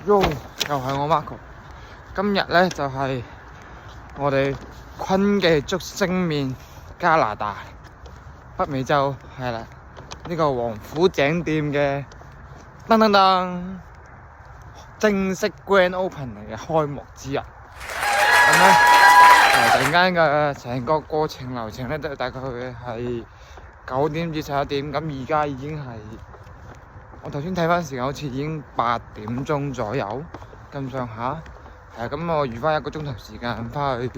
又係我 Marco。今日咧就係我哋坤記竹升麵加拿大北美洲係啦，呢個王府井店嘅噔噔噔正式 Grand Open 嚟嘅開幕之日。咁咧突然間嘅成個過程流程咧，都大概係9點至11點。咁而家已經係我頭先睇翻時間，好似已經8點鐘左右咁上下。咁我預翻1個鐘頭時間翻去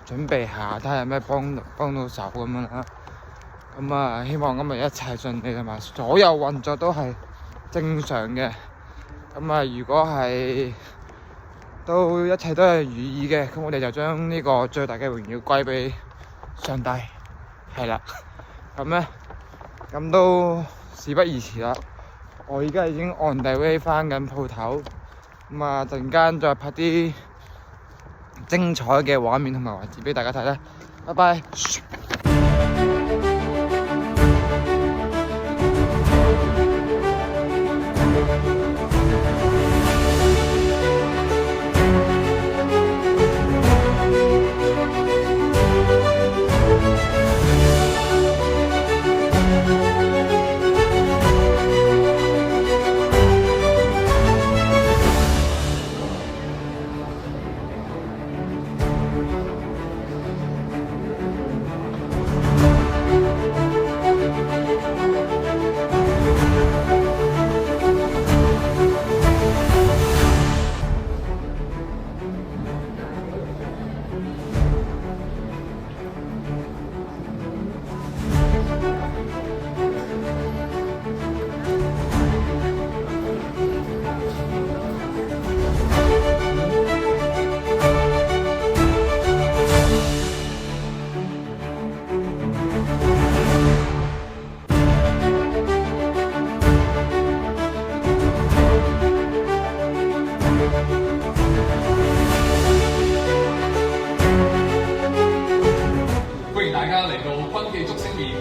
準備下，睇下有咩幫到手咁樣啦。咁啊，希望今日一切順利同埋所有運作都係正常嘅。咁啊，如果係都一切都係如意嘅，咁我哋就將呢個最大嘅榮耀歸俾上帝。係啦，咁咧咁都事不宜遲啦。我而家已經 on the way 翻緊鋪頭。咁啊，陣間再拍啲精彩嘅畫面同埋環節俾大家睇啦，拜拜。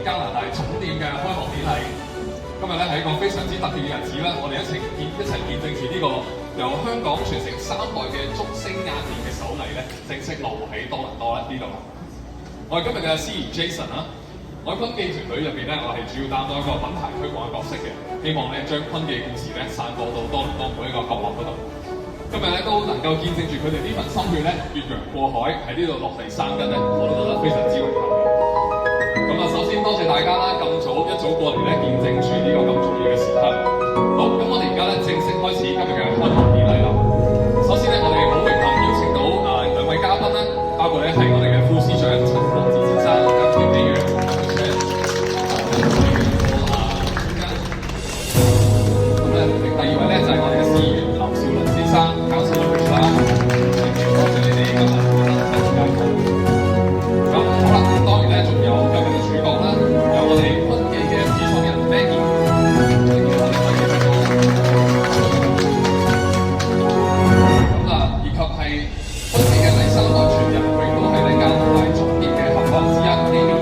加拿大總店嘅開幕典禮，今日咧係一個非常之特別嘅日子啦！我哋一齊見證住呢個由香港傳承3代嘅竹升壓麵嘅手藝咧，正式落喺多倫多呢度。我係今日嘅司儀 Jason 啦，我喺坤記團隊入邊咧，我係主要擔當一個品牌推廣嘅角色嘅，希望咧將坤記嘅故事咧散播到多倫多每一個角落嗰度。今日咧都能夠見證住佢哋呢份心血咧，越洋過海喺呢度落地生根咧，我都覺得非常之榮幸。咁啊，首先多謝大家啦，咁一早過嚟咧，見證住呢個咁重要嘅時刻。好，咁我哋而家咧正式開始今日嘅開幕典禮啦。首先咧，我哋好榮幸邀請到2位嘉賓啦，包括咧係我哋嘅副司長陳國治先生，跟住嘅第2位咧就係我哋嘅司儀劉兆倫先生，交少倫先生。多謝你哋今日咁好啦，咁當然咧仲有今日嘅主角啦，有我哋坤記嘅始創人 Maggie， 咁以及係坤記嘅第3代傳人，佢亦都係加拿大總店嘅合夥之一 Amy。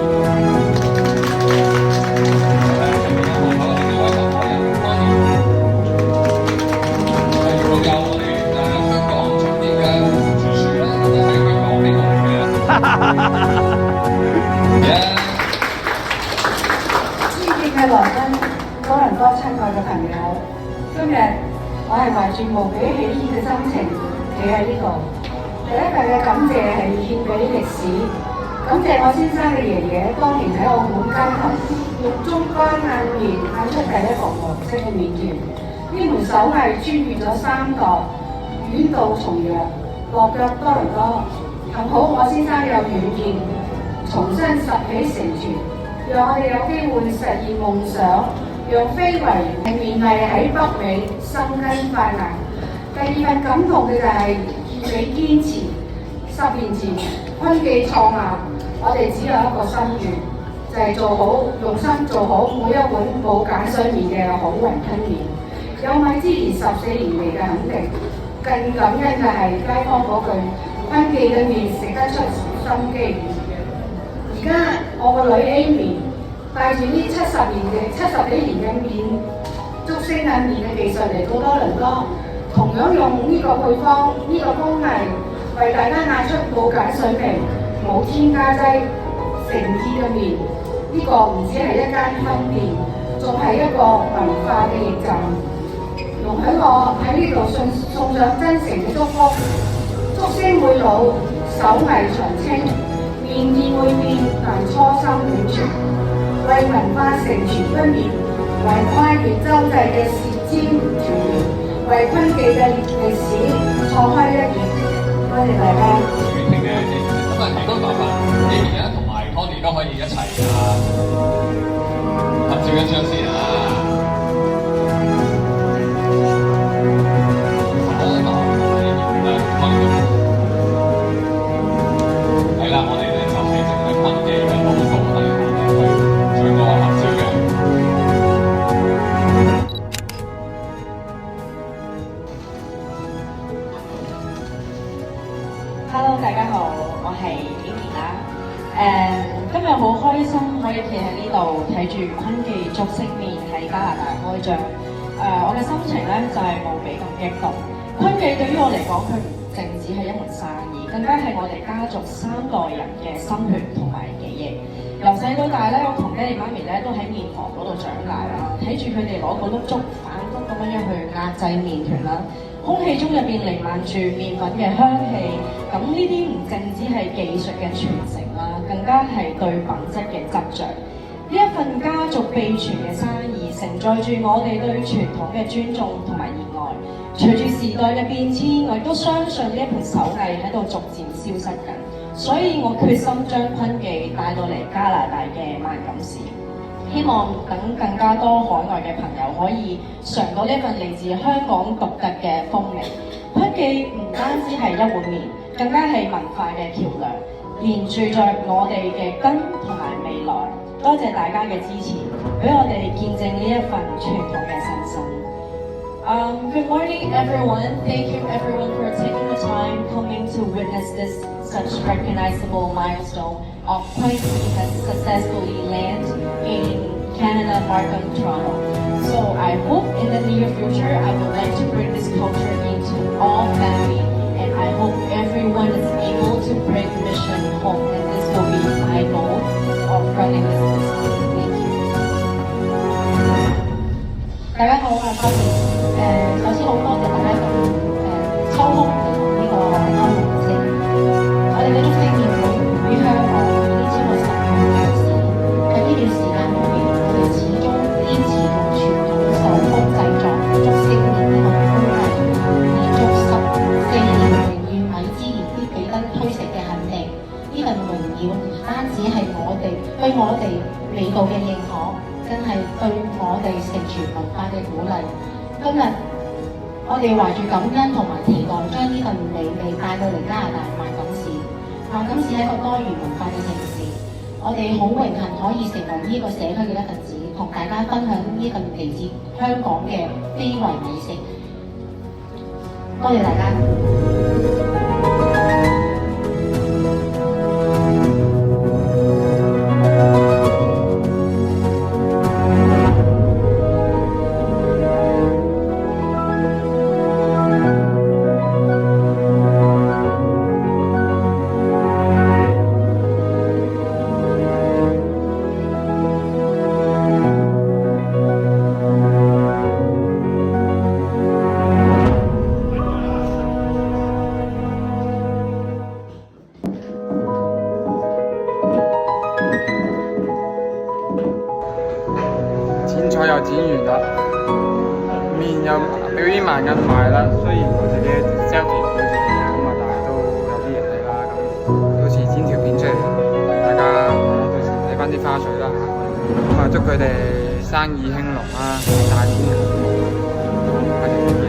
尊敬嘅來賓，多倫多親愛嘅朋友，今日我係懷住無比喜悅嘅心情企喺呢度。第一份嘅感謝係獻俾歷史，感謝我先生嘅爺爺當年喺澳門街頭用中乾硬麵嗌出第一個黃色嘅麵團。呢門手藝穿越咗3代，遠渡重洋，落腳多倫多。幸好我先生有遠見，重新拾起承傳，讓我哋有機會實現夢想，讓非遺麵藝喺北美生根發芽。第2份感動嘅就係獻俾堅持。10年前坤記創立，我哋只有一個心願，就係做好，用心做好每一碗冇鹼水麵嘅好雲吞麵。有米芝蓮14年嚟嘅肯定，更感恩嘅係街坊嗰句坤記嘅麵食得出心機。而家我個女 Amy 帶住呢70幾年嘅麵竹升壓麵嘅技術嚟到多倫多，同樣用呢個配方、呢個工藝為大家嗌出冇鹼水平、冇添加劑、誠意嘅麵。呢個唔止係一間分店，仲係一個文化嘅驛站。容許我喺呢度送上真誠嘅祝福，竹升會老，手藝長青，面店會變，但初心永存。為文化承傳不滅，為跨越洲際嘅舌尖團圓，為坤記嘅歷史錯開一頁。多謝大家。全程嘅咁啊，亦都麻煩Amy咧同埋 Connie 都可以一齊合照一張先啊！係啦，我哋咧就係整緊坤記嘅廣告係去上個合照嘅。Hello， 大家好，我係 Amy 啦。今日好開心可以企喺呢度睇住坤記竹升麵喺加拿大開張。我嘅心情咧就係無比咁激動。坤記對於我嚟講，佢唔淨止係一門生意，更加係我哋家族3代人嘅心血同埋記憶。由細到大咧，我同爹哋媽咪咧都喺麵房嗰度長大啦，睇住佢哋攞嗰碌竹反覆咁樣去壓製麵團啦。空氣中入邊瀰漫住麵粉嘅香氣，咁呢啲唔淨止係技術嘅傳承啦，更加係對品質嘅執着。呢一份家族秘傳嘅生意，承載住我哋對傳統嘅尊重同埋熱愛。隨住時代嘅變遷，我亦都相信呢一盤手藝喺度逐漸消失緊，所以我決心將坤記帶到嚟加拿大嘅萬錦市。希望等更加多海外嘅朋友可以嘗到呢份嚟自香港獨特嘅風味。坤記唔單止係一碗麵，更加係文化嘅橋梁，連住着我哋嘅根同埋未來。多謝大家嘅支持，俾我哋見證呢一份傳統嘅新生。Good morning, everyone. Thank you, everyone, for taking the time coming to witness this such recognizable milestone of坤記has successfully landed in Canada, Markham, Toronto. So I hope in the near future I would like to bring this culture into all family, and I hope everyone is able to bring mission home, and this will be my goal of running this business. Thank you. 大家好，我係 Connie。首先好多謝大家咁抽空嚟呢個安樂城。我哋嘅竹升麵會喺香港已經超過10年嘅歷史。喺呢段時間裏面，我哋始終堅持用傳統手工製作竹升麵呢個工藝，連續14年榮譽米芝蓮必比登推食嘅肯定。呢份榮耀唔單止係對我哋味道嘅認可，更係對我哋承傳文化嘅鼓勵。今日我哋懷住感恩同埋期待，將呢份美味帶到嚟加拿大萬錦市。萬錦市係一個多元文化嘅城市，我哋好榮幸可以成為呢個社區嘅一份子，同大家分享呢份嚟自香港嘅非遺美食。多謝大家。剪彩又剪完啦，麵又表演埋印埋啦。雖然我自己 selfie 唔到自己啊，但係都有啲型嚟啦。咁到時剪條片出嚟，大家到時睇翻啲花絮啦嚇。祝佢哋生意興隆啦，大展鴻圖。